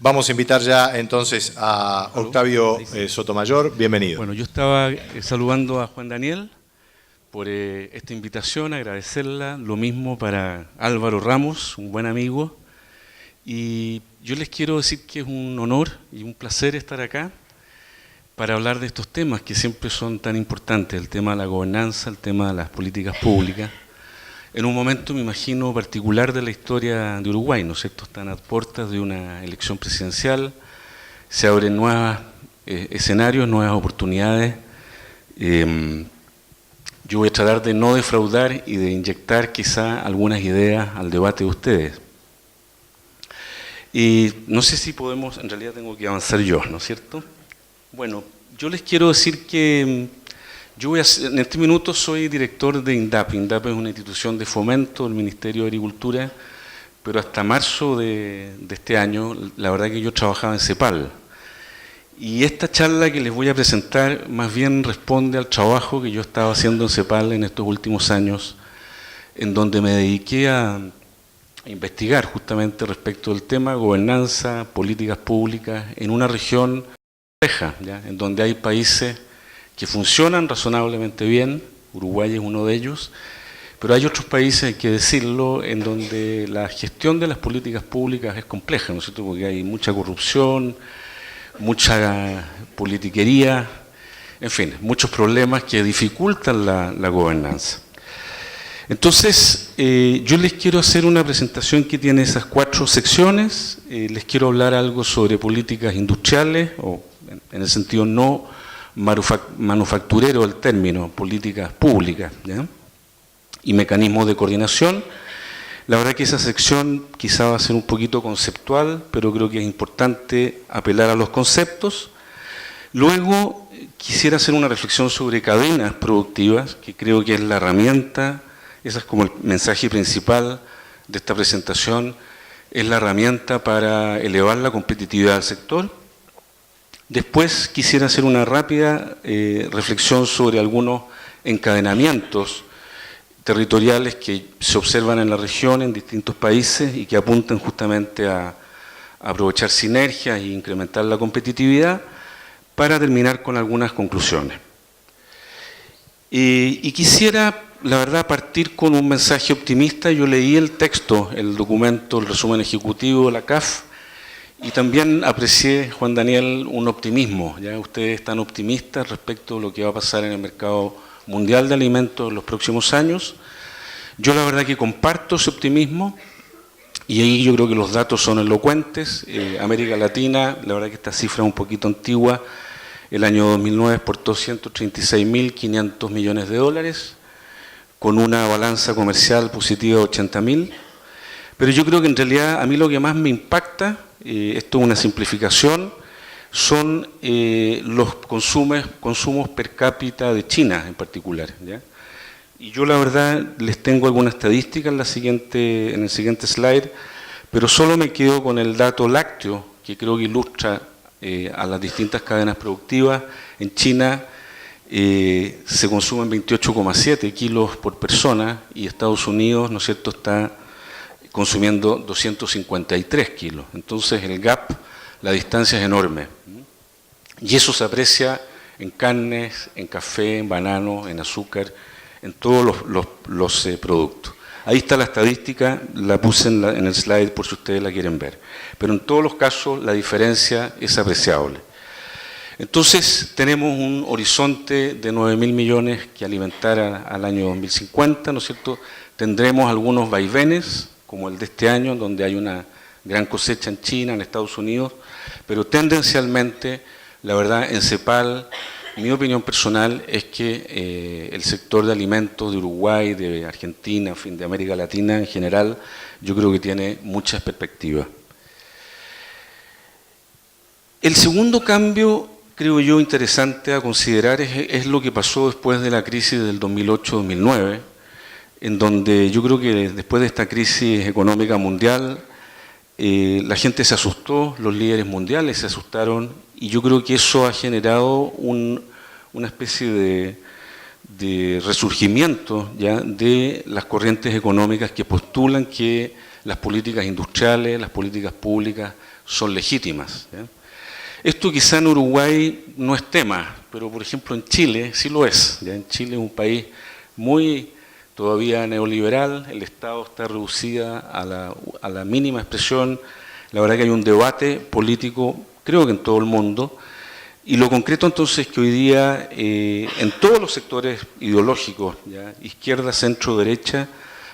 Vamos a invitar ya entonces a Octavio Sotomayor. Bienvenido. Bueno, yo estaba saludando a Juan Daniel por esta invitación, agradecerla. Lo mismo para Álvaro Ramos, un buen amigo. Y yo les quiero decir que es un honor y un placer estar acá para hablar de estos temas que siempre son tan importantes, el tema de la gobernanza, el tema de las políticas públicas. En un momento, me imagino, particular de la historia de Uruguay, ¿no es cierto? Están a puertas de una elección presidencial, se abren nuevos escenarios, nuevas oportunidades. Yo voy a tratar de no defraudar y de inyectar quizá algunas ideas al debate de ustedes. Y no sé si podemos, en realidad tengo que avanzar yo, ¿no es cierto? Bueno, yo les quiero decir que yo en este minuto soy director de INDAP. INDAP es una institución de fomento del Ministerio de Agricultura, pero hasta marzo de este año, la verdad que yo trabajaba en CEPAL. Y esta charla que les voy a presentar más bien responde al trabajo que yo estaba haciendo en CEPAL en estos últimos años, en donde me dediqué a investigar justamente respecto del tema gobernanza, políticas públicas, en una región compleja, ¿ya? En donde hay países que funcionan razonablemente bien, Uruguay es uno de ellos, pero hay otros países, hay que decirlo, en donde la gestión de las políticas públicas es compleja, ¿no es cierto? Porque hay mucha corrupción, mucha politiquería, en fin, muchos problemas que dificultan la gobernanza. Entonces, yo les quiero hacer una presentación que tiene esas 4 secciones. Les quiero hablar algo sobre políticas industriales, o en el sentido no manufacturero del término, políticas públicas, ¿ya? Y mecanismos de coordinación. La verdad que esa sección quizá va a ser un poquito conceptual, pero creo que es importante apelar a los conceptos. Luego quisiera hacer una reflexión sobre cadenas productivas, que creo que es la herramienta, ese es como el mensaje principal de esta presentación, es la herramienta para elevar la competitividad del sector. Después quisiera hacer una rápida reflexión sobre algunos encadenamientos territoriales que se observan en la región, en distintos países, y que apuntan justamente a aprovechar sinergias e incrementar la competitividad, para terminar con algunas conclusiones. Y quisiera, la verdad, partir con un mensaje optimista. Yo leí el texto, el documento, el resumen ejecutivo de la CAF, y también aprecié, Juan Daniel, un optimismo. ¿Ya? Ustedes están optimistas respecto a lo que va a pasar en el mercado mundial de alimentos en los próximos años. Yo la verdad que comparto ese optimismo, y ahí yo creo que los datos son elocuentes. América Latina, la verdad que esta cifra es un poquito antigua, el año 2009 exportó 136.500 millones de dólares, con una balanza comercial positiva de 80.000. Pero yo creo que en realidad a mí lo que más me impacta, esto es una simplificación, son los consumos per cápita de China en particular, ¿ya? Y yo la verdad les tengo alguna estadística en el siguiente slide, pero solo me quedo con el dato lácteo, que creo que ilustra a las distintas cadenas productivas. En China se consumen 28,7 kilos por persona, y Estados Unidos, ¿no es cierto?, está consumiendo 253 kilos. Entonces el gap, la distancia es enorme. Y eso se aprecia en carnes, en café, en banano, en azúcar, en todos los productos. Ahí está la estadística, la puse en el slide por si ustedes la quieren ver. Pero en todos los casos la diferencia es apreciable. Entonces tenemos un horizonte de 9.000 millones que alimentar al año 2050, ¿no es cierto? Tendremos algunos vaivenes, como el de este año, donde hay una gran cosecha en China, en Estados Unidos, pero tendencialmente, la verdad, en CEPAL, mi opinión personal es que el sector de alimentos de Uruguay, de Argentina, en fin, de América Latina en general, yo creo que tiene muchas perspectivas. El segundo cambio, creo yo, interesante a considerar es lo que pasó después de la crisis del 2008-2009, en donde yo creo que después de esta crisis económica mundial, la gente se asustó, los líderes mundiales se asustaron, y yo creo que eso ha generado una especie de resurgimiento, ¿ya?, de las corrientes económicas que postulan que las políticas industriales, las políticas públicas son legítimas, ¿ya? Esto quizá en Uruguay no es tema, pero por ejemplo en Chile sí lo es, ¿ya? En Chile es un país muy todavía neoliberal, el Estado está reducido a la mínima expresión, la verdad que hay un debate político, creo que en todo el mundo, y lo concreto entonces es que hoy día en todos los sectores ideológicos, ¿ya? Izquierda, centro, derecha,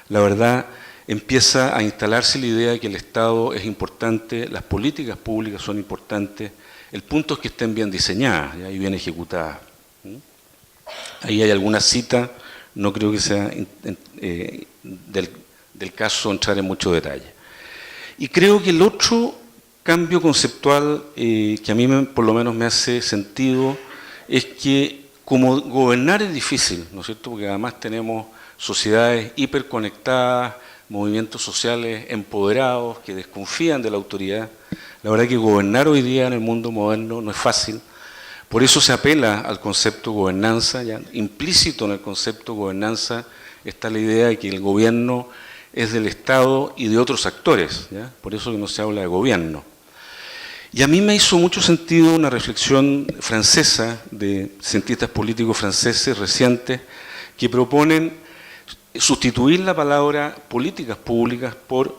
la verdad empieza a instalarse la idea de que el Estado es importante, las políticas públicas son importantes, el punto es que estén bien diseñadas, ¿ya? Y bien ejecutadas. Ahí hay alguna cita, no creo que sea del caso entrar en mucho detalle. Y creo que el otro cambio conceptual que a mí por lo menos me hace sentido es que como gobernar es difícil, ¿no es cierto? Porque además tenemos sociedades hiperconectadas, movimientos sociales empoderados que desconfían de la autoridad. La verdad que gobernar hoy día en el mundo moderno no es fácil. Por eso se apela al concepto gobernanza, ¿ya? Implícito en el concepto gobernanza está la idea de que el gobierno es del Estado y de otros actores, ¿ya? Por eso que no se habla de gobierno. Y a mí me hizo mucho sentido una reflexión francesa de cientistas políticos franceses recientes que proponen sustituir la palabra políticas públicas por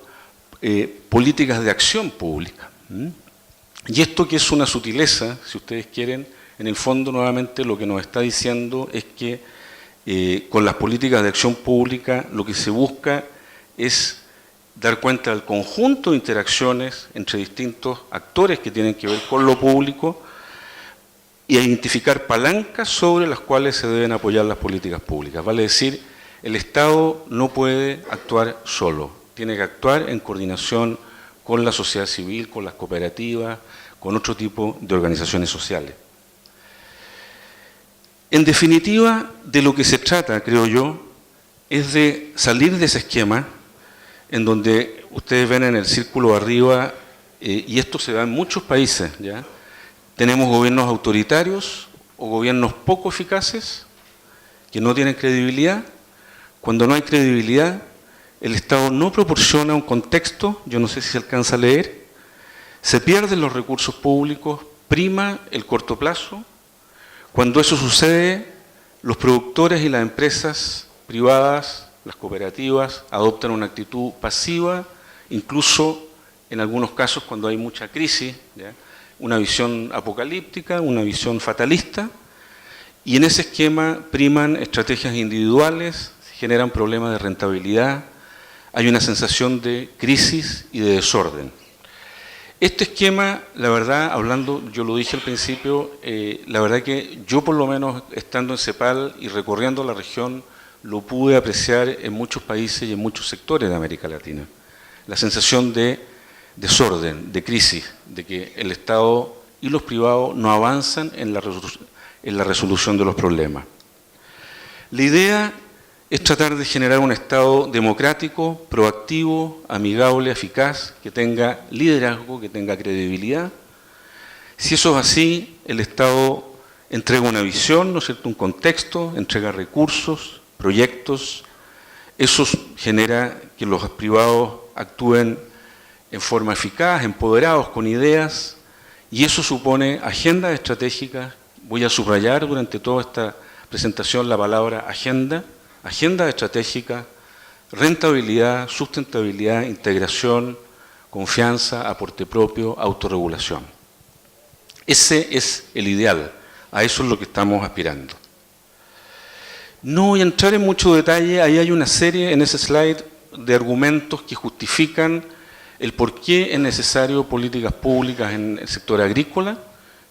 políticas de acción pública. Y esto, que es una sutileza, si ustedes quieren, en el fondo nuevamente lo que nos está diciendo es que con las políticas de acción pública lo que se busca es dar cuenta del conjunto de interacciones entre distintos actores que tienen que ver con lo público y identificar palancas sobre las cuales se deben apoyar las políticas públicas. Vale decir, el Estado no puede actuar solo, tiene que actuar en coordinación con la sociedad civil, con las cooperativas, con otro tipo de organizaciones sociales. En definitiva, de lo que se trata, creo yo, es de salir de ese esquema en donde ustedes ven en el círculo arriba, y esto se da en muchos países, ¿ya? Tenemos gobiernos autoritarios o gobiernos poco eficaces que no tienen credibilidad. Cuando no hay credibilidad, el Estado no proporciona un contexto, yo no sé si se alcanza a leer, se pierden los recursos públicos, prima el corto plazo. Cuando eso sucede, los productores y las empresas privadas, las cooperativas, adoptan una actitud pasiva, incluso en algunos casos cuando hay mucha crisis, ¿ya? Una visión apocalíptica, una visión fatalista, y en ese esquema priman estrategias individuales, se generan problemas de rentabilidad, hay una sensación de crisis y de desorden. Este esquema, la verdad, hablando, yo lo dije al principio, la verdad que yo por lo menos estando en CEPAL y recorriendo la región, lo pude apreciar en muchos países y en muchos sectores de América Latina. La sensación de desorden, de crisis, de que el Estado y los privados no avanzan en la resolución de los problemas. La idea es tratar de generar un Estado democrático, proactivo, amigable, eficaz, que tenga liderazgo, que tenga credibilidad. Si eso es así, el Estado entrega una visión, ¿no es cierto?, un contexto, entrega recursos, proyectos, eso genera que los privados actúen en forma eficaz, empoderados, con ideas, y eso supone agendas estratégicas. Voy a subrayar durante toda esta presentación la palabra agenda estratégica, rentabilidad, sustentabilidad, integración, confianza, aporte propio, autorregulación. Ese es el ideal, a eso es lo que estamos aspirando. No voy a entrar en mucho detalle, ahí hay una serie en ese slide de argumentos que justifican el por qué es necesario políticas públicas en el sector agrícola.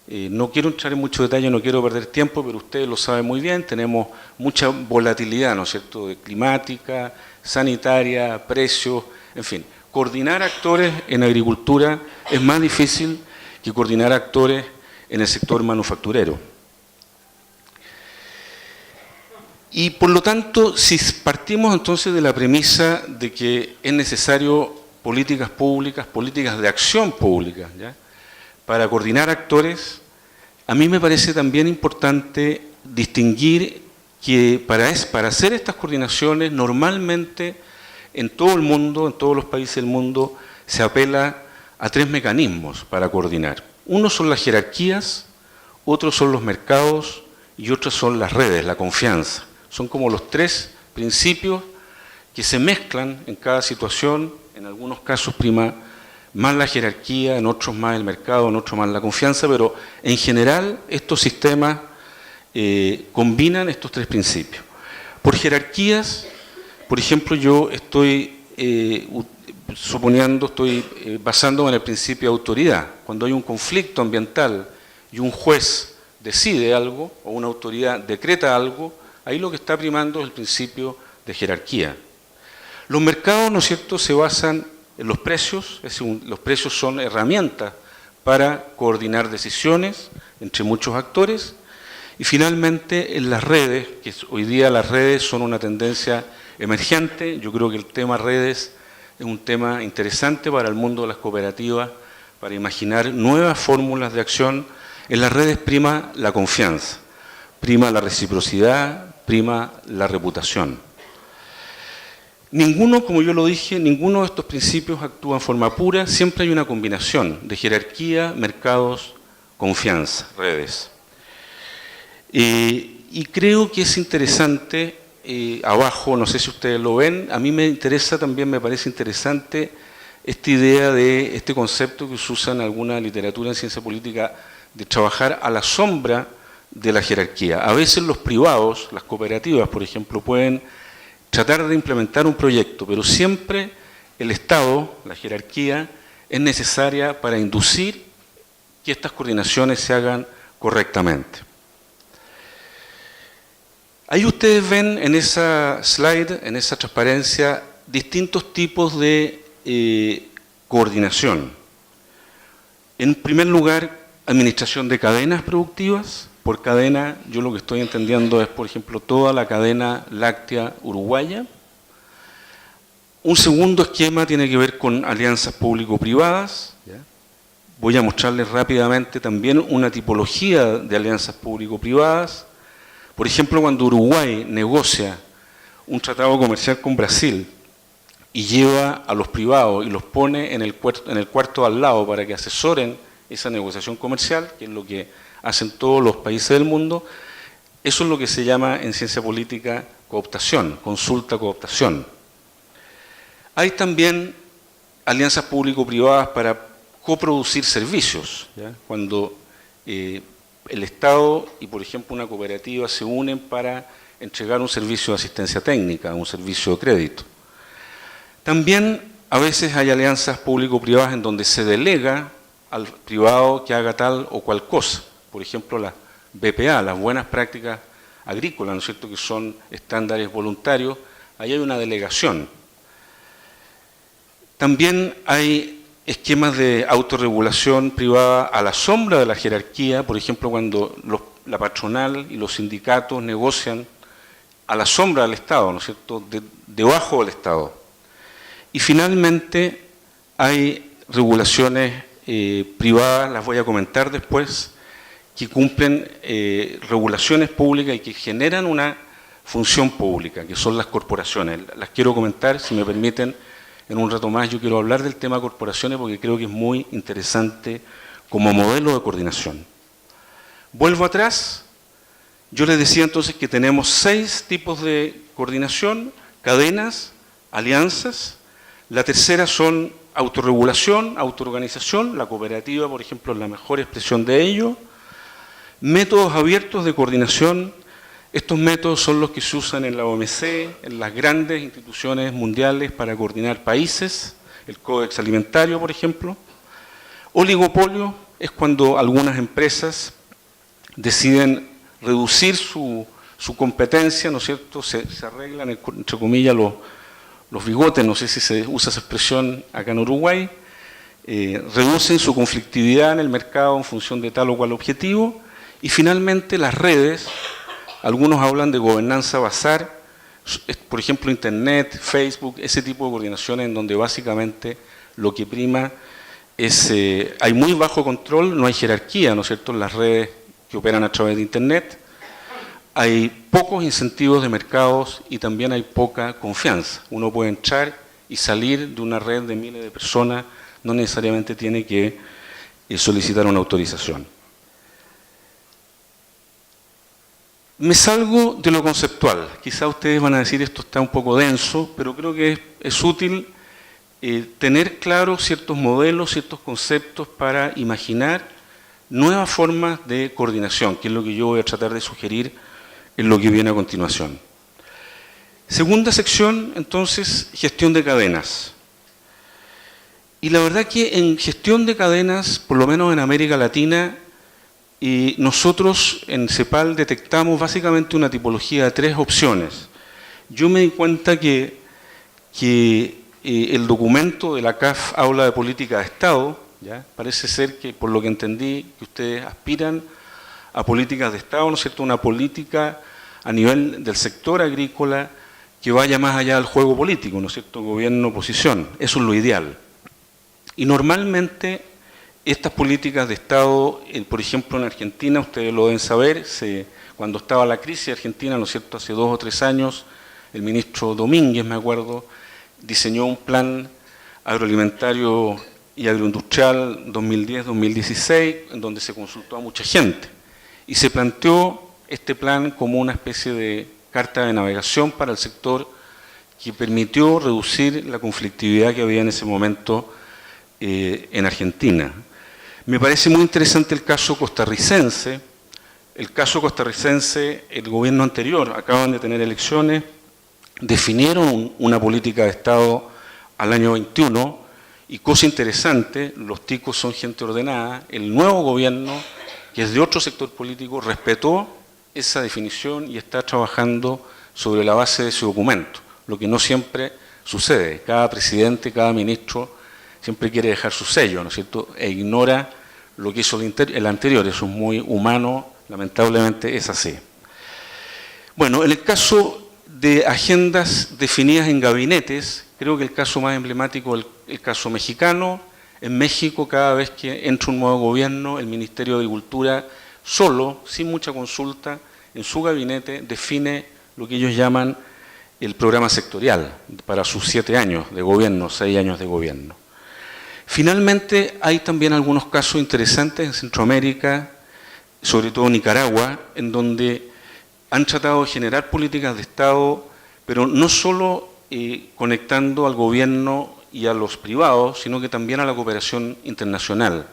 No quiero entrar en mucho detalle, no quiero perder tiempo, pero ustedes lo saben muy bien, tenemos mucha volatilidad, ¿no es cierto?, de climática, sanitaria, precios, en fin. Coordinar actores en agricultura es más difícil que coordinar actores en el sector manufacturero. Y por lo tanto, si partimos entonces de la premisa de que es necesario políticas públicas, políticas de acción pública, ¿ya?, para coordinar actores, a mí me parece también importante distinguir que para hacer estas coordinaciones, normalmente en todo el mundo, en todos los países del mundo, se apela a 3 mecanismos para coordinar. Uno son las jerarquías, otros son los mercados y otros son las redes, la confianza. Son como los 3 principios que se mezclan en cada situación. En algunos casos prima más la jerarquía, en otros más el mercado, en otros más la confianza, pero en general estos sistemas combinan estos 3 principios. Por jerarquías, por ejemplo, yo estoy basándome en el principio de autoridad. Cuando hay un conflicto ambiental y un juez decide algo, o una autoridad decreta algo, ahí lo que está primando es el principio de jerarquía. Los mercados, ¿no es cierto?, se basan en los precios, es decir, los precios son herramientas para coordinar decisiones entre muchos actores, y finalmente en las redes, que hoy día las redes son una tendencia emergente. Yo creo que el tema redes es un tema interesante para el mundo de las cooperativas, para imaginar nuevas fórmulas de acción. En las redes prima la confianza, prima la reciprocidad, prima la reputación. Ninguno, como yo lo dije, ninguno de estos principios actúa en forma pura, siempre hay una combinación de jerarquía, mercados, confianza, redes. Y creo que es interesante, abajo, no sé si ustedes lo ven, a mí me interesa también, me parece interesante esta idea de este concepto que se usa en alguna literatura en ciencia política de trabajar a la sombra de la jerarquía. A veces los privados, las cooperativas, por ejemplo, pueden tratar de implementar un proyecto, pero siempre el Estado, la jerarquía, es necesaria para inducir que estas coordinaciones se hagan correctamente. Ahí ustedes ven en esa slide, en esa transparencia, distintos tipos de coordinación. En primer lugar, administración de cadenas productivas. Por cadena, yo lo que estoy entendiendo es, por ejemplo, toda la cadena láctea uruguaya. Un segundo esquema tiene que ver con alianzas público-privadas. Voy a mostrarles rápidamente también una tipología de alianzas público-privadas. Por ejemplo, cuando Uruguay negocia un tratado comercial con Brasil y lleva a los privados y los pone en el cuarto al lado para que asesoren esa negociación comercial, que es lo que hacen todos los países del mundo, eso es lo que se llama en ciencia política cooptación, consulta-cooptación. Hay también alianzas público-privadas para coproducir servicios, ¿ya? Cuando el Estado y, por ejemplo, una cooperativa se unen para entregar un servicio de asistencia técnica, un servicio de crédito. También a veces hay alianzas público-privadas en donde se delega al privado que haga tal o cual cosa. Por ejemplo, las BPA, las buenas prácticas agrícolas, ¿no es cierto?, que son estándares voluntarios, ahí hay una delegación. También hay esquemas de autorregulación privada a la sombra de la jerarquía, por ejemplo, cuando la patronal y los sindicatos negocian a la sombra del Estado, ¿no es cierto?, debajo del Estado. Y finalmente hay regulaciones privadas, las voy a comentar después, que cumplen regulaciones públicas y que generan una función pública, que son las corporaciones. Las quiero comentar, si me permiten, en un rato más. Yo quiero hablar del tema corporaciones porque creo que es muy interesante como modelo de coordinación. Vuelvo atrás. Yo les decía entonces que tenemos 6 tipos de coordinación: cadenas, alianzas. La tercera son autorregulación, autoorganización. La cooperativa, por ejemplo, es la mejor expresión de ello. Métodos abiertos de coordinación. Estos métodos son los que se usan en la OMC, en las grandes instituciones mundiales para coordinar países, el Codex Alimentario, por ejemplo. Oligopolio es cuando algunas empresas deciden reducir su competencia, ¿no es cierto? Se arreglan, entre comillas, los bigotes, no sé si se usa esa expresión acá en Uruguay, reducen su conflictividad en el mercado en función de tal o cual objetivo. Y finalmente las redes. Algunos hablan de gobernanza bazar, por ejemplo, Internet, Facebook, ese tipo de coordinaciones en donde básicamente lo que prima es, hay muy bajo control, no hay jerarquía, ¿no es cierto?, en las redes que operan a través de Internet, hay pocos incentivos de mercados y también hay poca confianza. Uno puede entrar y salir de una red de miles de personas no necesariamente tiene que solicitar una autorización. Me salgo de lo conceptual. Quizá ustedes van a decir esto está un poco denso, pero creo que es útil tener claros ciertos modelos, ciertos conceptos para imaginar nuevas formas de coordinación, que es lo que yo voy a tratar de sugerir en lo que viene a continuación. Segunda sección, entonces, gestión de cadenas. Y la verdad que en gestión de cadenas, por lo menos en América Latina, nosotros en CEPAL detectamos básicamente una tipología de 3 opciones. Yo me di cuenta que el documento de la CAF habla de política de Estado, ¿ya? Parece ser que, por lo que entendí, que ustedes aspiran a políticas de Estado, ¿no es cierto?, una política a nivel del sector agrícola que vaya más allá del juego político, ¿no es cierto?, gobierno-oposición. Eso es lo ideal. Y normalmente estas políticas de Estado, por ejemplo en Argentina, ustedes lo deben saber, cuando estaba la crisis argentina, ¿no es cierto?, hace 2 o 3 años, el ministro Domínguez, me acuerdo, diseñó un plan agroalimentario y agroindustrial 2010-2016, en donde se consultó a mucha gente. Y se planteó este plan como una especie de carta de navegación para el sector que permitió reducir la conflictividad que había en ese momento en Argentina. Me parece muy interesante el caso costarricense. El caso costarricense, el gobierno anterior, acaban de tener elecciones, definieron una política de Estado al año 21 y, cosa interesante, los ticos son gente ordenada, el nuevo gobierno, que es de otro sector político, respetó esa definición y está trabajando sobre la base de ese documento, lo que no siempre sucede. Cada presidente, cada ministro siempre quiere dejar su sello, ¿no es cierto?, e ignora lo que hizo el anterior. Eso es muy humano, lamentablemente es así. Bueno, en el caso de agendas definidas en gabinetes, creo que el caso más emblemático es el caso mexicano. En México, cada vez que entra un nuevo gobierno, el Ministerio de Agricultura, solo, sin mucha consulta, en su gabinete define lo que ellos llaman el programa sectorial para sus 7 años de gobierno, 6 años de gobierno. Finalmente, hay también algunos casos interesantes en Centroamérica, sobre todo Nicaragua, en donde han tratado de generar políticas de Estado, pero no solo conectando al gobierno y a los privados, sino que también a la cooperación internacional.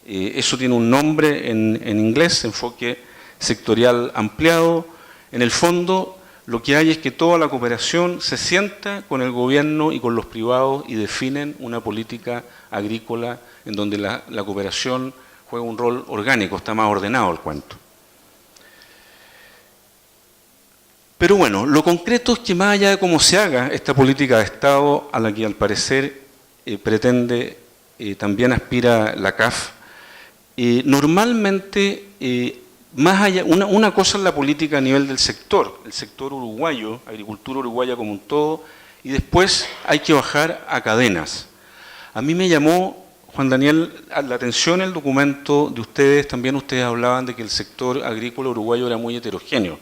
Eso tiene un nombre en inglés, enfoque sectorial ampliado. En el fondo, lo que hay es que toda la cooperación se sienta con el gobierno y con los privados y definen una política agrícola en donde la cooperación juega un rol orgánico, está más ordenado el cuento. Pero bueno, lo concreto es que más allá de cómo se haga esta política de Estado, a la que al parecer pretende, también aspira la CAF, normalmente, más allá, una cosa es la política a nivel del sector, el sector uruguayo, agricultura uruguaya como un todo, y después hay que bajar a cadenas. A mí me llamó, Juan Daniel, la atención el documento de ustedes, también ustedes hablaban de que el sector agrícola uruguayo era muy heterogéneo.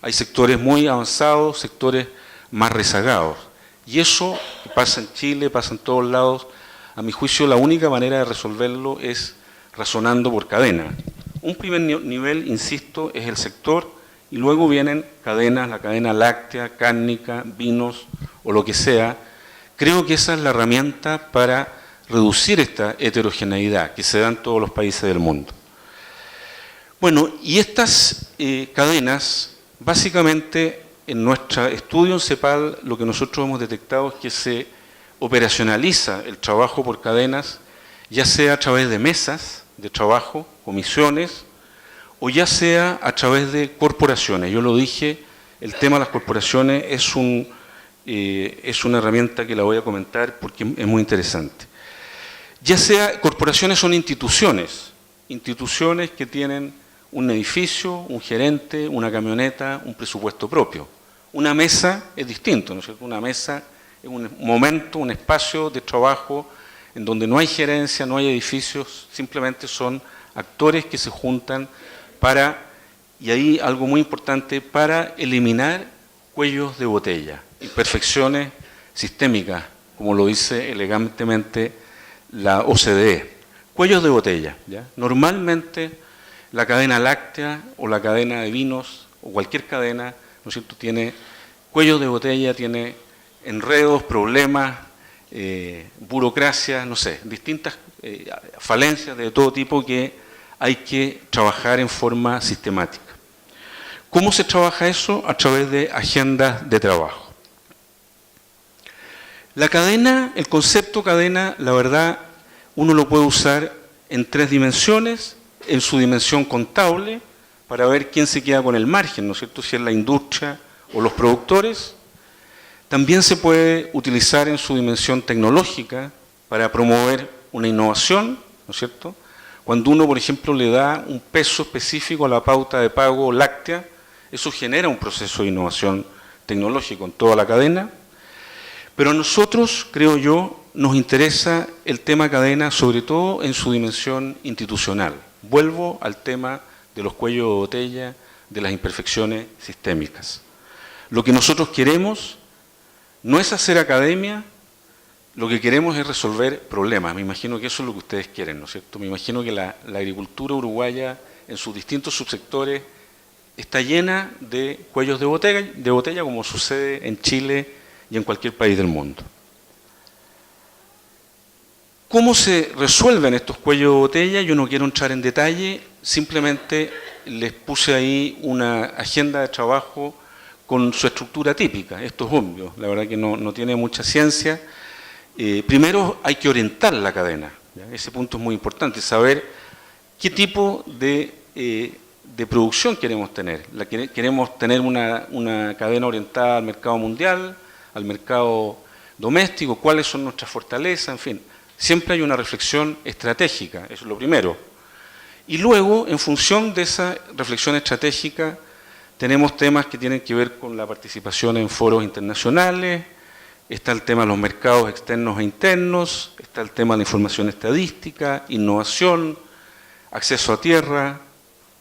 Hay sectores muy avanzados, sectores más rezagados. Y eso pasa en Chile, pasa en todos lados. A mi juicio, la única manera de resolverlo es razonando por cadena. Un primer nivel, insisto, es el sector, y luego vienen cadenas, la cadena láctea, cárnica, vinos o lo que sea. Creo que esa es la herramienta para reducir esta heterogeneidad que se da en todos los países del mundo. Bueno, y estas cadenas, básicamente, en nuestro estudio en CEPAL, lo que nosotros hemos detectado es que se operacionaliza el trabajo por cadenas, ya sea a través de mesas de trabajo, comisiones, o ya sea a través de corporaciones. Yo lo dije, el tema de las corporaciones es una herramienta que la voy a comentar porque es muy interesante. Ya sea, corporaciones son instituciones que tienen un edificio, un gerente, una camioneta, un presupuesto propio. Una mesa es distinto, ¿no es cierto? Una mesa es un momento, un espacio de trabajo en donde no hay gerencia, no hay edificios, simplemente son actores que se juntan para, y ahí algo muy importante, para eliminar cuellos de botella, imperfecciones sistémicas, como lo dice elegantemente la OCDE. Cuellos de botella, ¿ya? Normalmente la cadena láctea o la cadena de vinos o cualquier cadena, ¿no es cierto?, tiene cuellos de botella, tiene enredos, problemas, burocracia, no sé, distintas falencias de todo tipo que hay que trabajar en forma sistemática. ¿Cómo se trabaja eso? A través de agendas de trabajo. La cadena, el concepto cadena, la verdad, uno lo puede usar en 3 dimensiones, en su dimensión contable, para ver quién se queda con el margen, ¿no es cierto?, si es la industria o los productores. También se puede utilizar en su dimensión tecnológica para promover una innovación, ¿no es cierto? Cuando uno, por ejemplo, le da un peso específico a la pauta de pago láctea, eso genera un proceso de innovación tecnológica en toda la cadena. Pero a nosotros, creo yo, nos interesa el tema cadena, sobre todo en su dimensión institucional. Vuelvo al tema de los cuellos de botella, de las imperfecciones sistémicas. Lo que nosotros queremos no es hacer academia, lo que queremos es resolver problemas. Me imagino que eso es lo que ustedes quieren, ¿no es cierto? Me imagino que la agricultura uruguaya en sus distintos subsectores está llena de cuellos de botella como sucede en Chile y en cualquier país del mundo. ¿Cómo se resuelven estos cuellos de botella? Yo no quiero entrar en detalle, simplemente les puse ahí una agenda de trabajo con su estructura típica. Esto es obvio, la verdad que no tiene mucha ciencia. Primero hay que orientar la cadena, ¿ya? Ese punto es muy importante, saber qué tipo de producción queremos tener. ¿Queremos tener una cadena orientada al mercado mundial, al mercado doméstico? ¿Cuáles son nuestras fortalezas? En fin, siempre hay una reflexión estratégica, eso es lo primero. Y luego, en función de esa reflexión estratégica, tenemos temas que tienen que ver con la participación en foros internacionales, está el tema de los mercados externos e internos, está el tema de la información estadística, innovación, acceso a tierra,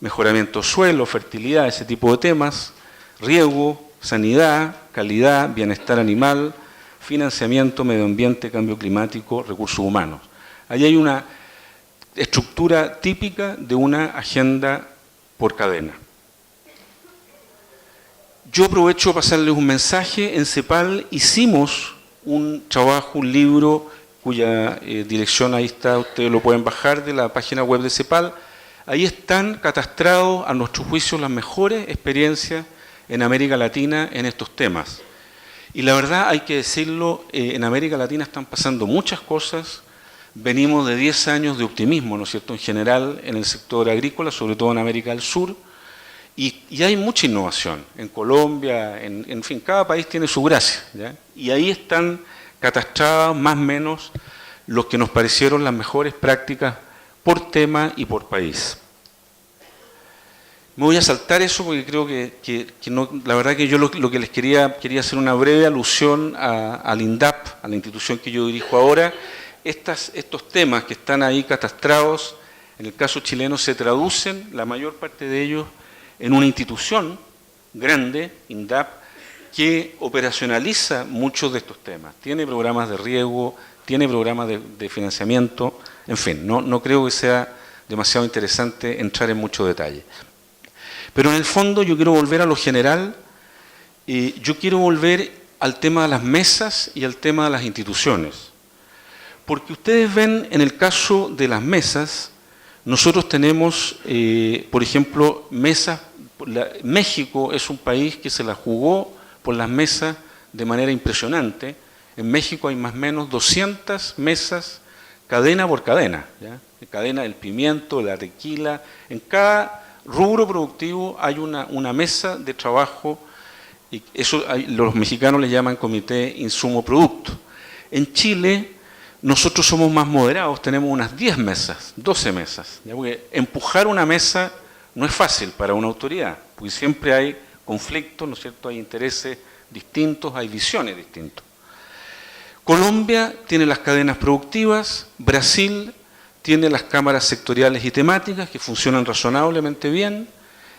mejoramiento de suelo, fertilidad, ese tipo de temas, riego, sanidad, calidad, bienestar animal, financiamiento, medio ambiente, cambio climático, recursos humanos. Ahí hay una estructura típica de una agenda por cadena. Yo aprovecho para pasarles un mensaje. En CEPAL hicimos un trabajo, un libro, cuya dirección ahí está, ustedes lo pueden bajar de la página web de CEPAL. Ahí están catastrados, a nuestro juicio, las mejores experiencias en América Latina en estos temas. Y la verdad, hay que decirlo, en América Latina están pasando muchas cosas. Venimos de 10 años de optimismo, ¿no es cierto?, en general en el sector agrícola, sobre todo en América del Sur. Y hay mucha innovación en Colombia, en fin, cada país tiene su gracia, ¿ya? Y ahí están catastradas más o menos los que nos parecieron las mejores prácticas por tema y por país. Me voy a saltar eso porque creo que no, la verdad que yo lo que les quería hacer una breve alusión al INDAP, a la institución que yo dirijo ahora. Estos temas que están ahí catastrados, en el caso chileno se traducen, la mayor parte de ellos, en una institución grande, INDAP, que operacionaliza muchos de estos temas. Tiene programas de riego, tiene programas de financiamiento, en fin, no creo que sea demasiado interesante entrar en mucho detalle. Pero en el fondo yo quiero volver a lo general, yo quiero volver al tema de las mesas y al tema de las instituciones. Porque ustedes ven en el caso de las mesas, nosotros tenemos, por ejemplo, mesas. México es un país que se la jugó por las mesas de manera impresionante. En México hay más o menos 200 mesas, cadena por cadena, ¿ya? Cadena del pimiento, de la tequila. En cada rubro productivo hay una mesa de trabajo, y eso los mexicanos le llaman comité insumo-producto. En Chile nosotros somos más moderados, tenemos unas 10 mesas, 12 mesas, ¿ya? Porque empujar una mesa no es fácil para una autoridad, porque siempre hay conflictos, ¿no es cierto?, hay intereses distintos, hay visiones distintas. Colombia tiene las cadenas productivas, Brasil tiene las cámaras sectoriales y temáticas que funcionan razonablemente bien,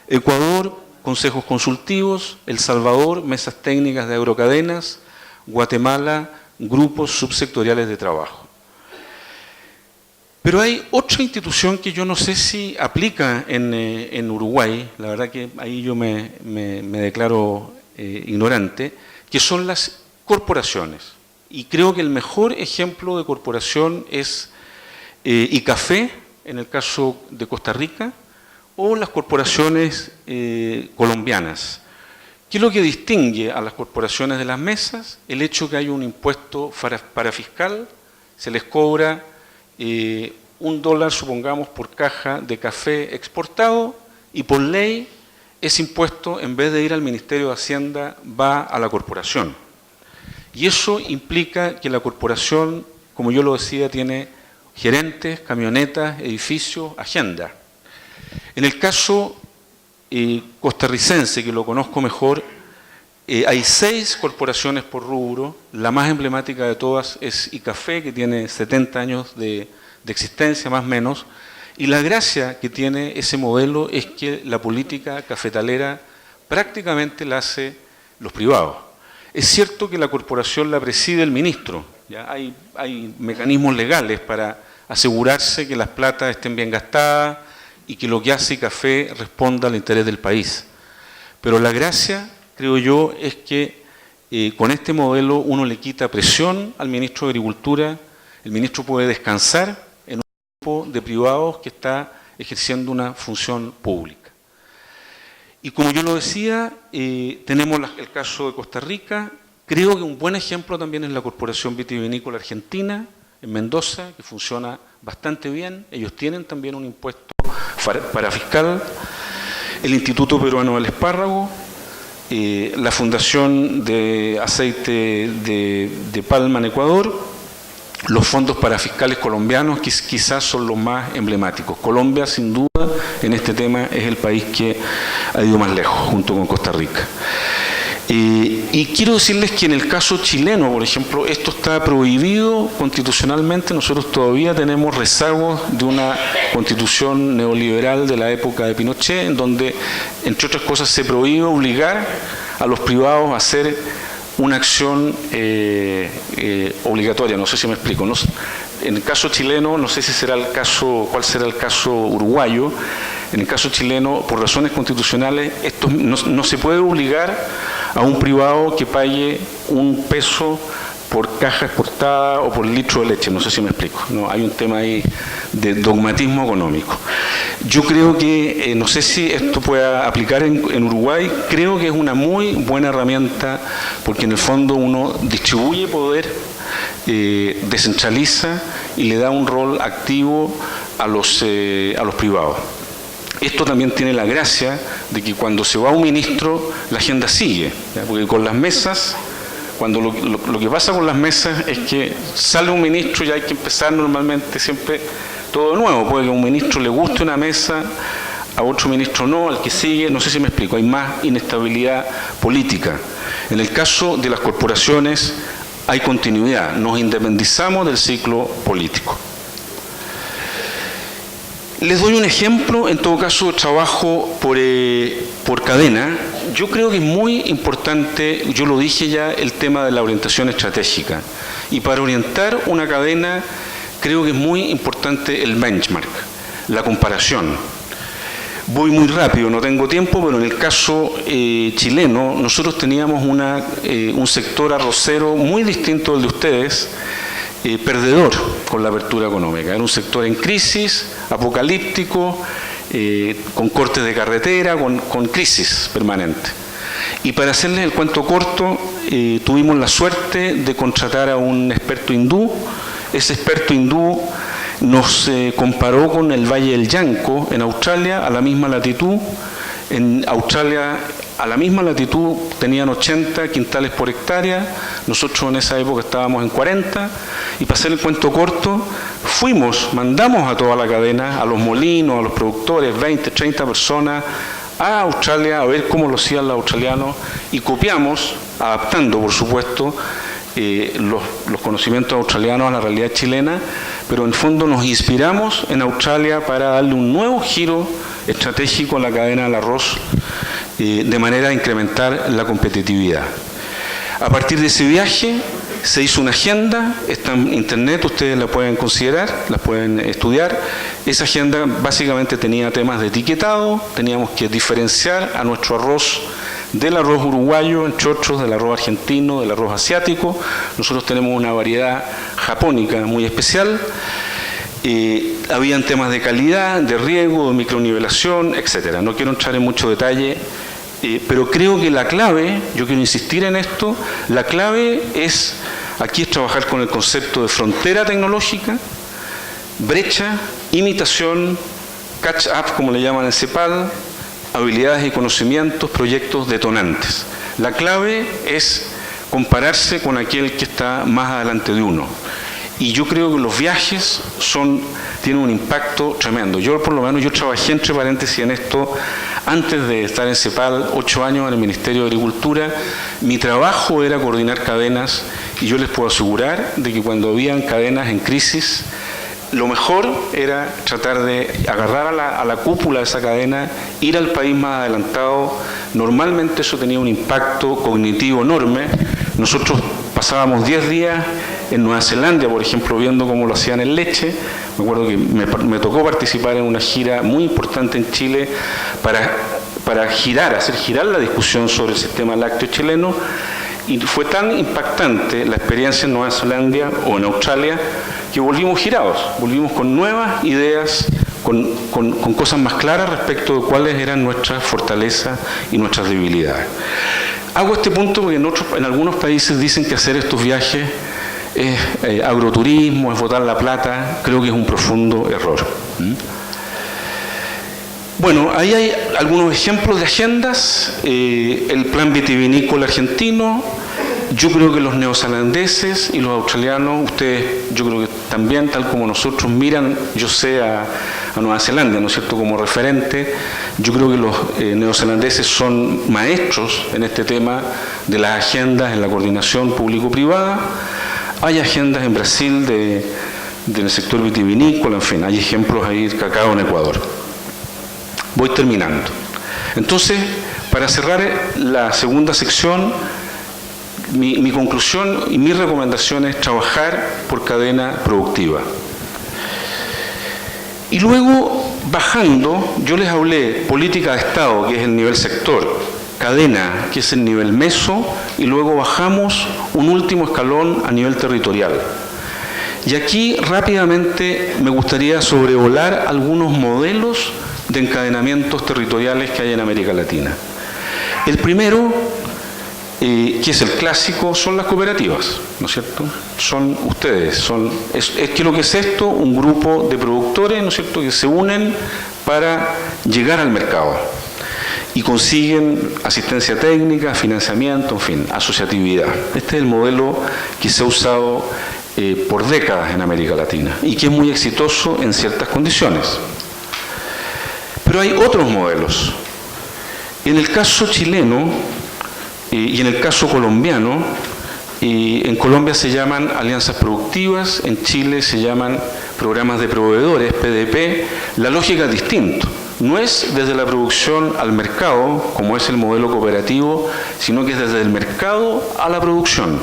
Ecuador, consejos consultivos, El Salvador, mesas técnicas de agrocadenas, Guatemala, grupos subsectoriales de trabajo. Pero hay otra institución que yo no sé si aplica en Uruguay, la verdad que ahí yo me declaro ignorante, que son las corporaciones. Y creo que el mejor ejemplo de corporación es ICAFE, en el caso de Costa Rica, o las corporaciones colombianas. ¿Qué es lo que distingue a las corporaciones de las mesas? El hecho que hay un impuesto parafiscal, se les cobra $1, supongamos, por caja de café exportado, y por ley ese impuesto, en vez de ir al Ministerio de Hacienda, va a la corporación. Y eso implica que la corporación, como yo lo decía, tiene gerentes, camionetas, edificios, agenda. En el caso costarricense, que lo conozco mejor, hay 6 corporaciones por rubro. La más emblemática de todas es ICAFE, que tiene 70 años de existencia, más o menos, y la gracia que tiene ese modelo es que la política cafetalera prácticamente la hace los privados. Es cierto que la corporación la preside el ministro, ¿ya? Hay mecanismos legales para asegurarse que las platas estén bien gastadas y que lo que hace ICAFE responda al interés del país. Pero la gracia, creo yo, es que con este modelo uno le quita presión al ministro de Agricultura, el ministro puede descansar en un grupo de privados que está ejerciendo una función pública. Y como yo lo decía, tenemos el caso de Costa Rica. Creo que un buen ejemplo también es la Corporación Vitivinícola Argentina, en Mendoza, que funciona bastante bien. Ellos tienen también un impuesto parafiscal. El Instituto Peruano del Espárrago, la Fundación de Aceite de Palma en Ecuador, los fondos parafiscales colombianos, que quizás son los más emblemáticos. Colombia, sin duda, en este tema es el país que ha ido más lejos, junto con Costa Rica. Y quiero decirles que en el caso chileno, por ejemplo, esto está prohibido constitucionalmente. Nosotros todavía tenemos rezagos de una constitución neoliberal de la época de Pinochet, en donde, entre otras cosas, se prohíbe obligar a los privados a hacer una acción obligatoria. No sé si me explico. No, en el caso chileno, no sé si será el caso, cuál será el caso uruguayo. En el caso chileno, por razones constitucionales, esto no se puede obligar a un privado que pague $1 por caja exportada o por litro de leche. No sé si me explico. No, hay un tema ahí de dogmatismo económico. Yo creo que, no sé si esto pueda aplicar en Uruguay, creo que es una muy buena herramienta porque en el fondo uno distribuye poder, descentraliza y le da un rol activo a los privados. Esto también tiene la gracia de que cuando se va un ministro, la agenda sigue, ¿ya? Porque con las mesas, cuando lo que pasa con las mesas es que sale un ministro y hay que empezar normalmente siempre todo de nuevo. Puede que a un ministro le guste una mesa, a otro ministro no, al que sigue, no sé si me explico, hay más inestabilidad política. En el caso de las corporaciones hay continuidad, nos independizamos del ciclo político. Les doy un ejemplo, en todo caso, de trabajo por cadena. Yo creo que es muy importante, yo lo dije ya, el tema de la orientación estratégica. Y para orientar una cadena, creo que es muy importante el benchmark, la comparación. Voy muy rápido, no tengo tiempo, pero en el caso chileno, nosotros teníamos un sector arrocero muy distinto al de ustedes, perdedor con la apertura económica. Era un sector en crisis, apocalíptico, con cortes de carretera, con crisis permanente. Y para hacerles el cuento corto, tuvimos la suerte de contratar a un experto hindú. Ese experto hindú nos comparó con el Valle del Yanco en Australia, a la misma latitud. En Australia, a la misma latitud, tenían 80 quintales por hectárea. Nosotros en esa época estábamos en 40. Y para hacer el cuento corto, mandamos a toda la cadena, a los molinos, a los productores, 20, 30 personas, a Australia a ver cómo lo hacían los australianos y copiamos, adaptando por supuesto los conocimientos australianos a la realidad chilena, pero en el fondo nos inspiramos en Australia para darle un nuevo giro estratégico a la cadena del arroz, de manera a incrementar la competitividad. A partir de ese viaje Se hizo una agenda, está en internet, ustedes la pueden considerar, la pueden estudiar. Esa agenda básicamente tenía temas de etiquetado, teníamos que diferenciar a nuestro arroz del arroz uruguayo, entre otros, del arroz argentino, del arroz asiático. Nosotros tenemos una variedad japónica muy especial. Habían temas de calidad, de riego, de micronivelación, etcétera. No quiero entrar en mucho detalle, pero creo que la clave, yo quiero insistir en esto, la clave aquí es trabajar con el concepto de frontera tecnológica, brecha, imitación, catch up, como le llaman en CEPAL, habilidades y conocimientos, proyectos detonantes. La clave es compararse con aquel que está más adelante de uno. Y yo creo que los viajes tienen un impacto tremendo. Yo, por lo menos, yo trabajé, entre paréntesis, en esto antes de estar en CEPAL, 8 años en el Ministerio de Agricultura. Mi trabajo era coordinar cadenas y yo les puedo asegurar de que cuando habían cadenas en crisis, lo mejor era tratar de agarrar a la cúpula de esa cadena, ir al país más adelantado. Normalmente eso tenía un impacto cognitivo enorme. Nosotros pasábamos 10 días en Nueva Zelanda, por ejemplo, viendo cómo lo hacían en leche. Me acuerdo que me tocó participar en una gira muy importante en Chile para hacer girar la discusión sobre el sistema lácteo chileno. Y fue tan impactante la experiencia en Nueva Zelanda o en Australia que volvimos girados, volvimos con nuevas ideas, con cosas más claras respecto de cuáles eran nuestras fortalezas y nuestras debilidades. Hago este punto porque en algunos países dicen que hacer estos viajes es agroturismo, es botar la plata. Creo que es un profundo error. Bueno, ahí hay algunos ejemplos de agendas. El plan vitivinícola argentino. Yo creo que los neozelandeses y los australianos, ustedes, yo creo que también, tal como nosotros, miran, yo sé, a Nueva Zelanda, ¿no es cierto?, como referente. Yo creo que los neozelandeses son maestros en este tema de las agendas en la coordinación público-privada. Hay agendas en Brasil del sector vitivinícola, en fin, hay ejemplos ahí, cacao en Ecuador. Voy terminando. Entonces, para cerrar la segunda sección, mi conclusión y mi recomendación es trabajar por cadena productiva. Y luego, bajando, yo les hablé política de Estado, que es el nivel sector, cadena, que es el nivel meso, y luego bajamos un último escalón a nivel territorial. Y aquí rápidamente me gustaría sobrevolar algunos modelos de encadenamientos territoriales que hay en América Latina. El primero, que es el clásico, son las cooperativas, ¿no es cierto? Son ustedes, ¿qué lo que es esto? Un grupo de productores, ¿no es cierto?, que se unen para llegar al mercado y consiguen asistencia técnica, financiamiento, en fin, asociatividad. Este es el modelo que se ha usado por décadas en América Latina y que es muy exitoso en ciertas condiciones. Pero hay otros modelos. En el caso chileno y en el caso colombiano, en Colombia se llaman alianzas productivas, en Chile se llaman programas de proveedores, PDP. La lógica es distinta. No es desde la producción al mercado, como es el modelo cooperativo, sino que es desde el mercado a la producción.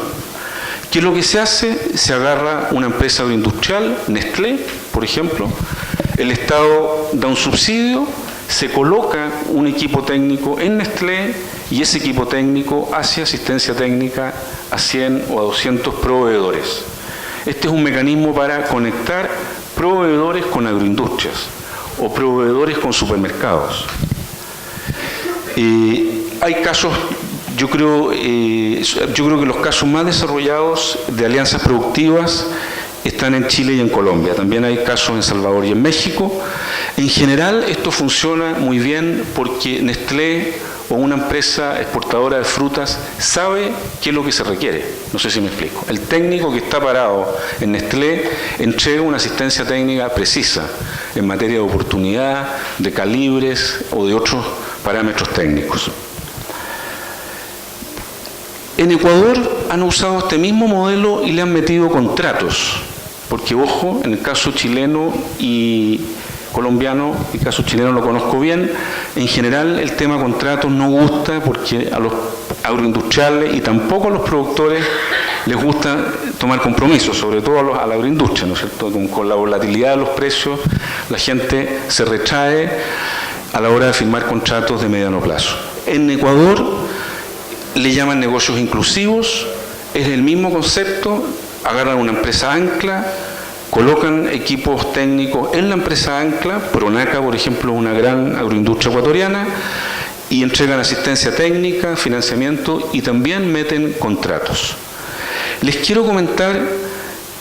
¿Qué es lo que se hace? Se agarra una empresa agroindustrial, Nestlé, por ejemplo, el Estado da un subsidio, se coloca un equipo técnico en Nestlé y ese equipo técnico hace asistencia técnica a 100 o a 200 proveedores. Este es un mecanismo para conectar proveedores con agroindustrias o proveedores con supermercados. Hay casos, yo creo que los casos más desarrollados de alianzas productivas están en Chile y en Colombia. También hay casos en Salvador y en México. En general esto funciona muy bien porque Nestlé o una empresa exportadora de frutas sabe qué es lo que se requiere. No sé si me explico. El técnico que está parado en Nestlé entrega una asistencia técnica precisa en materia de oportunidad, de calibres o de otros parámetros técnicos. En Ecuador han usado este mismo modelo y le han metido contratos, porque ojo, en el caso chileno y colombiano, el caso chileno lo conozco bien, en general el tema contratos no gusta porque a los agroindustriales y tampoco a los productores les gusta tomar compromisos, sobre todo a la agroindustria, ¿no es cierto? Con la volatilidad de los precios, la gente se retrae a la hora de firmar contratos de mediano plazo. En Ecuador le llaman negocios inclusivos, es el mismo concepto, agarran una empresa ancla, colocan equipos técnicos en la empresa ancla, Pronaca, por ejemplo, una gran agroindustria ecuatoriana, y entregan asistencia técnica, financiamiento y también meten contratos. Les quiero comentar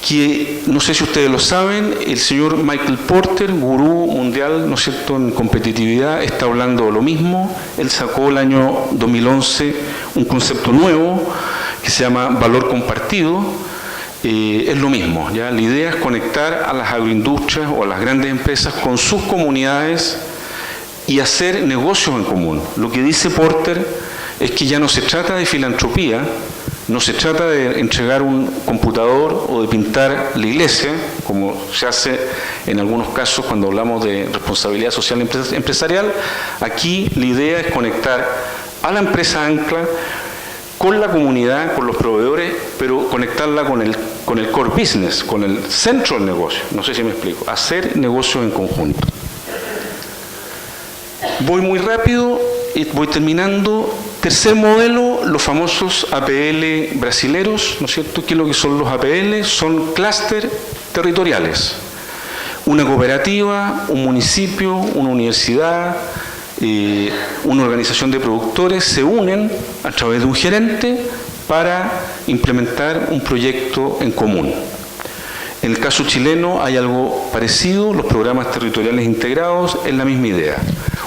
que, no sé si ustedes lo saben, el señor Michael Porter, gurú mundial, ¿no es cierto?, en competitividad, está hablando de lo mismo. Él sacó el año 2011 un concepto nuevo que se llama valor compartido. Es lo mismo, ¿ya? La idea es conectar a las agroindustrias o a las grandes empresas con sus comunidades y hacer negocios en común. Lo que dice Porter es que ya no se trata de filantropía, no se trata de entregar un computador o de pintar la iglesia, como se hace en algunos casos cuando hablamos de responsabilidad social empresarial. Aquí la idea es conectar a la empresa ancla con la comunidad, con los proveedores, pero conectarla con el core business, con el centro del negocio. No sé si me explico. Hacer negocios en conjunto. Voy muy rápido y voy terminando. Tercer modelo, los famosos APL brasileros, ¿no es cierto? ¿Qué es lo que son los APL? Son clúster territoriales. Una cooperativa, un municipio, una universidad, una organización de productores se unen a través de un gerente para implementar un proyecto en común. En el caso chileno hay algo parecido, los programas territoriales integrados, es la misma idea.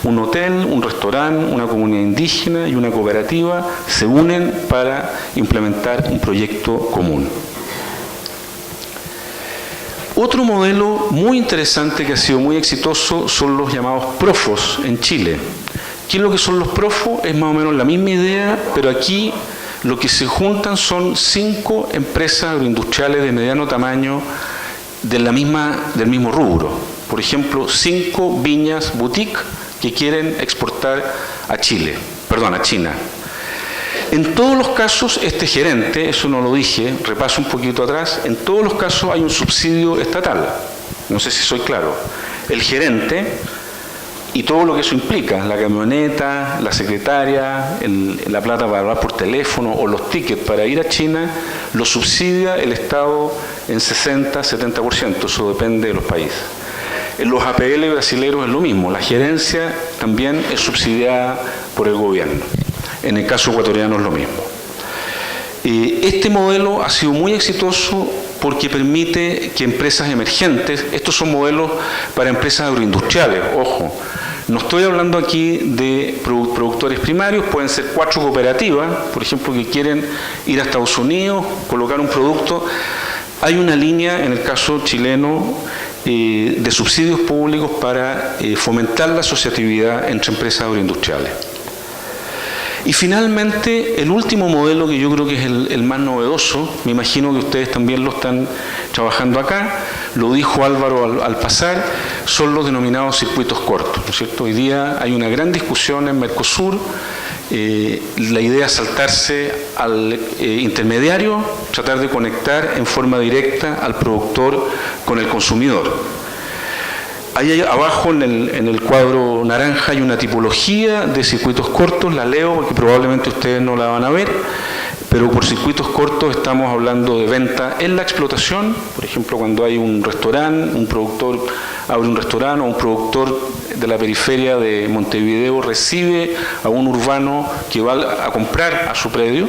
Un hotel, un restaurante, una comunidad indígena y una cooperativa se unen para implementar un proyecto común. Otro modelo muy interesante que ha sido muy exitoso son los llamados PROFOS en Chile. ¿Qué es lo que son los PROFOS? Es más o menos la misma idea, pero aquí lo que se juntan son 5 empresas agroindustriales de mediano tamaño del mismo rubro. Por ejemplo, 5 viñas boutique que quieren exportar a China. En todos los casos, este gerente, eso no lo dije, repaso un poquito atrás, en todos los casos hay un subsidio estatal. No sé si soy claro. El gerente y todo lo que eso implica, la camioneta, la secretaria, la plata para hablar por teléfono o los tickets para ir a China, lo subsidia el Estado en 60-70%, eso depende de los países. En los APL brasileños es lo mismo, la gerencia también es subsidiada por el gobierno. En el caso ecuatoriano es lo mismo. Este modelo ha sido muy exitoso porque permite que empresas emergentes, estos son modelos para empresas agroindustriales, ojo, no estoy hablando aquí de productores primarios, pueden ser 4 cooperativas, por ejemplo, que quieren ir a Estados Unidos, colocar un producto. Hay una línea, en el caso chileno, de subsidios públicos para fomentar la asociatividad entre empresas agroindustriales. Y finalmente, el último modelo que yo creo que es el más novedoso, me imagino que ustedes también lo están trabajando acá, lo dijo Álvaro al pasar, son los denominados circuitos cortos, ¿no es cierto? Hoy día hay una gran discusión en Mercosur, la idea es saltarse al intermediario, tratar de conectar en forma directa al productor con el consumidor. Ahí abajo en el cuadro naranja hay una tipología de circuitos cortos, la leo porque probablemente ustedes no la van a ver, pero por circuitos cortos estamos hablando de venta en la explotación, por ejemplo cuando hay un restaurante, un productor abre un restaurante o un productor de la periferia de Montevideo recibe a un urbano que va a comprar a su predio.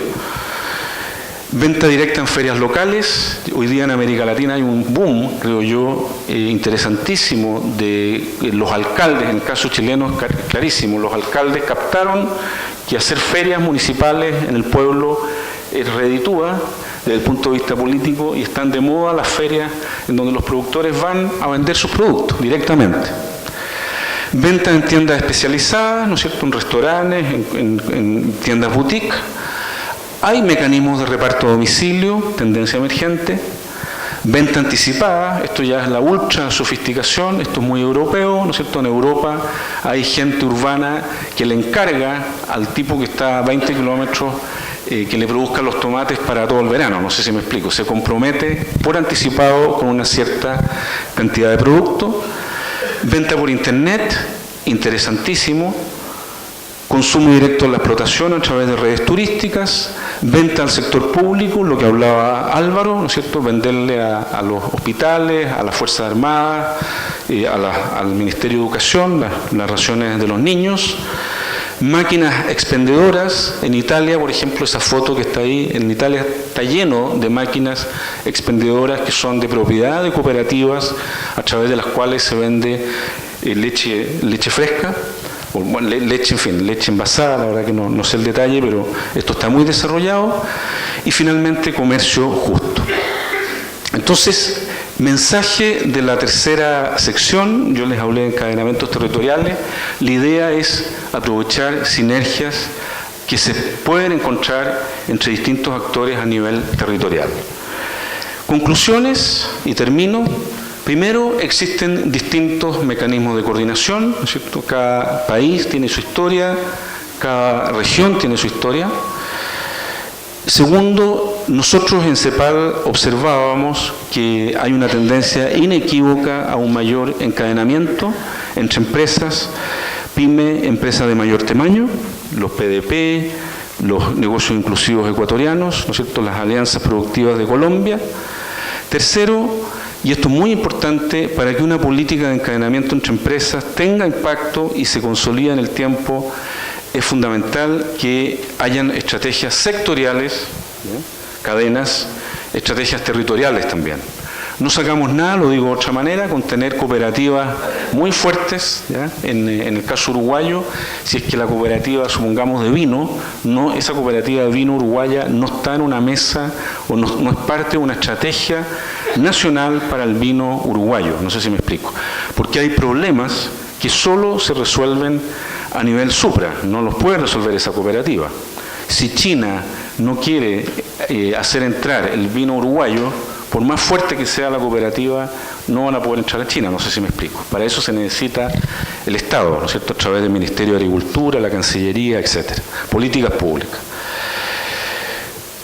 Venta directa en ferias locales. Hoy día en América Latina hay un boom, creo yo, interesantísimo de los alcaldes, en el caso chileno es clarísimo, los alcaldes captaron que hacer ferias municipales en el pueblo reditúa desde el punto de vista político y están de moda las ferias en donde los productores van a vender sus productos directamente. Venta en tiendas especializadas, ¿no es cierto?, en restaurantes, en tiendas boutique. Hay mecanismos de reparto a domicilio, tendencia emergente. Venta anticipada, esto ya es la ultra sofisticación, esto es muy europeo, ¿no es cierto? En Europa hay gente urbana que le encarga al tipo que está a 20 kilómetros que le produzca los tomates para todo el verano, no sé si me explico. Se compromete por anticipado con una cierta cantidad de producto. Venta por internet, interesantísimo. Consumo directo en la explotación a través de redes turísticas, venta al sector público, lo que hablaba Álvaro, ¿no es cierto?, venderle a los hospitales, a las Fuerzas Armadas, al Ministerio de Educación, las raciones de los niños. Máquinas expendedoras, en Italia, por ejemplo, esa foto que está ahí, en Italia está lleno de máquinas expendedoras que son de propiedad de cooperativas, a través de las cuales se vende leche fresca, bueno, leche, en fin, leche envasada, la verdad que no sé el detalle, pero esto está muy desarrollado. Y finalmente, comercio justo. Entonces, mensaje de la tercera sección, yo les hablé de encadenamientos territoriales. La idea es aprovechar sinergias que se pueden encontrar entre distintos actores a nivel territorial. Conclusiones, y termino. Primero, existen distintos mecanismos de coordinación, ¿no es cierto? Cada país tiene su historia, cada región tiene su historia. Segundo, nosotros en CEPAL observábamos que hay una tendencia inequívoca a un mayor encadenamiento entre empresas, pyme, empresas de mayor tamaño, los PDP, los negocios inclusivos ecuatorianos, ¿no es cierto?, las alianzas productivas de Colombia. Tercero, y esto es muy importante, para que una política de encadenamiento entre empresas tenga impacto y se consolide en el tiempo, es fundamental que hayan estrategias sectoriales, cadenas, estrategias territoriales también. No sacamos nada, lo digo de otra manera, con tener cooperativas muy fuertes, ¿ya? En el caso uruguayo, si es que la cooperativa, supongamos, de vino, esa cooperativa de vino uruguaya no está en una mesa o no es parte de una estrategia nacional para el vino uruguayo, no sé si me explico, porque hay problemas que solo se resuelven a nivel supra, no los puede resolver esa cooperativa. Si China no quiere hacer entrar el vino uruguayo, por más fuerte que sea la cooperativa, no van a poder entrar a China, no sé si me explico. Para eso se necesita el Estado, ¿no es cierto?, a través del Ministerio de Agricultura, la Cancillería, etcétera. Políticas públicas.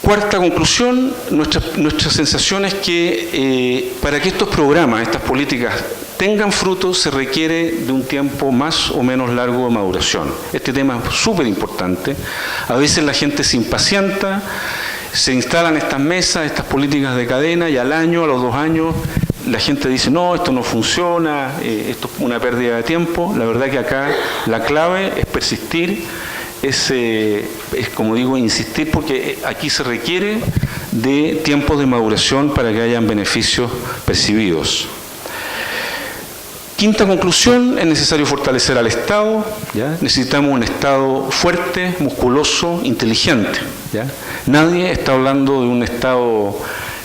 Cuarta conclusión, nuestra sensación es que para que estos programas, estas políticas tengan fruto, se requiere de un tiempo más o menos largo de maduración. Este tema es súper importante. A veces la gente se impacienta, se instalan estas mesas, estas políticas de cadena, y al año, a los 2 años, la gente dice, no, esto no funciona, esto es una pérdida de tiempo. La verdad que acá la clave es persistir, es como digo, insistir, porque aquí se requiere de tiempos de maduración para que hayan beneficios percibidos. Quinta conclusión, es necesario fortalecer al Estado, ¿ya? Necesitamos un Estado fuerte, musculoso, inteligente, ¿ya? Nadie está hablando de un Estado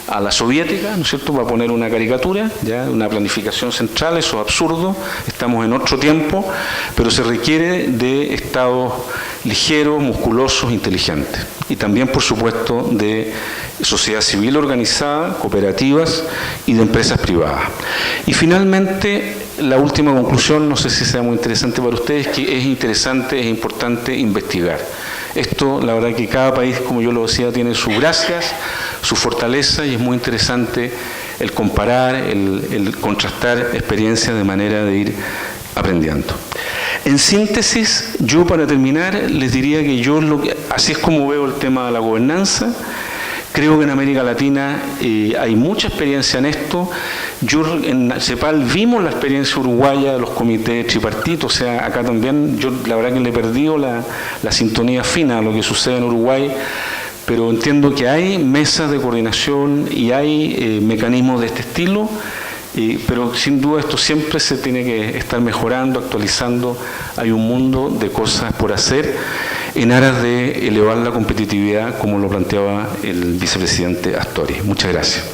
a la soviética, ¿no es cierto?, para poner una caricatura, ¿ya?, una planificación central, eso es absurdo, estamos en otro tiempo, pero se requiere de Estados ligeros, musculosos, inteligentes. Y también, por supuesto, de sociedad civil organizada, cooperativas y de empresas privadas. Y finalmente, la última conclusión, no sé si sea muy interesante para ustedes, que es interesante, es importante investigar. Esto, la verdad que cada país, como yo lo decía, tiene sus gracias, su fortaleza, y es muy interesante el comparar, el contrastar experiencias de manera de ir aprendiendo. En síntesis, yo para terminar les diría que así es como veo el tema de la gobernanza. Creo que en América Latina hay mucha experiencia en esto. Yo en CEPAL vimos la experiencia uruguaya de los comités tripartitos, o sea, acá también yo la verdad que le he perdido la sintonía fina a lo que sucede en Uruguay, pero entiendo que hay mesas de coordinación y hay mecanismos de este estilo, pero sin duda esto siempre se tiene que estar mejorando, actualizando. Hay un mundo de cosas por hacer en aras de elevar la competitividad, como lo planteaba el vicepresidente Astori. Muchas gracias.